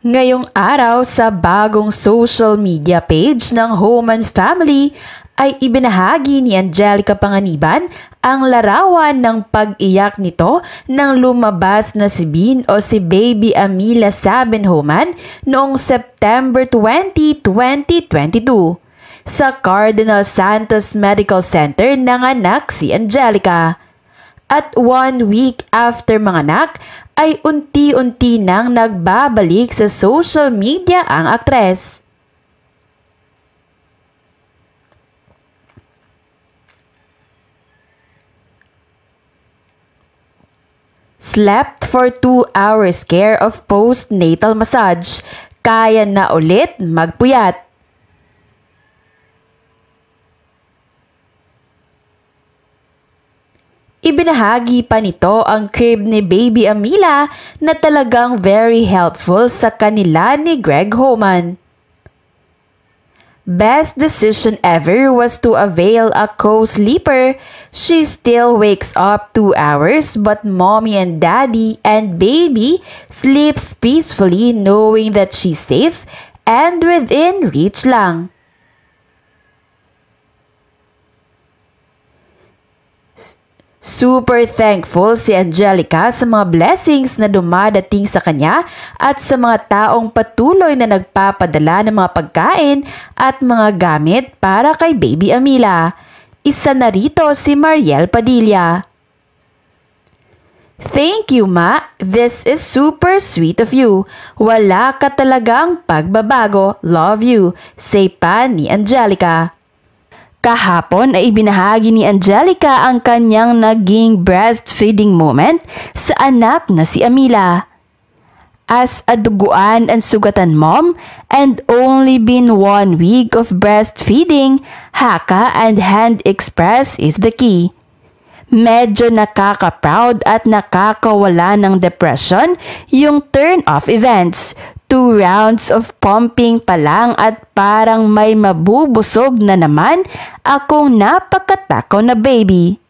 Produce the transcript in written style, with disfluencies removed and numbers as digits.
Ngayong araw sa bagong social media page ng Homan Family ay ibinahagi ni Angelica Panganiban ang larawan ng pag-iyak nito nang lumabas na si Bean o si Baby Amila Sabin Homan noong September 20, 2022. Sa Cardinal Santos Medical Center nanganak si Angelica. At 1 week after manganak ay unti-unti nang nagbabalik sa social media ang aktres. Slept for 2 hours care of postnatal massage. Kaya na ulit magpuyat. Ibinahagi pa nito ang crib ni Baby Amila na talagang very helpful sa kanila ni Greg Homan. Best decision ever was to avail a co-sleeper. She still wakes up 2 hours but mommy and daddy and baby sleeps peacefully knowing that she's safe and within reach lang. Super thankful si Angelica sa mga blessings na dumadating sa kanya at sa mga taong patuloy na nagpapadala ng mga pagkain at mga gamit para kay Baby Amila. Isa na rito si Mariel Padilla. Thank you, Ma. This is super sweet of you. Wala ka talagang pagbabago. Love you. Say pa ni Angelica. Kahapon ay ibinahagi ni Angelica ang kanyang naging breastfeeding moment sa anak na si Amila. As a duguan and sugatan mom and only been 1 week of breastfeeding, haka and hand express is the key. Medyo nakaka-proud at nakakawala ng depression yung turn-off events. 2 rounds of pumping pa lang at parang may mabubusog na naman akong napakatakaw na baby.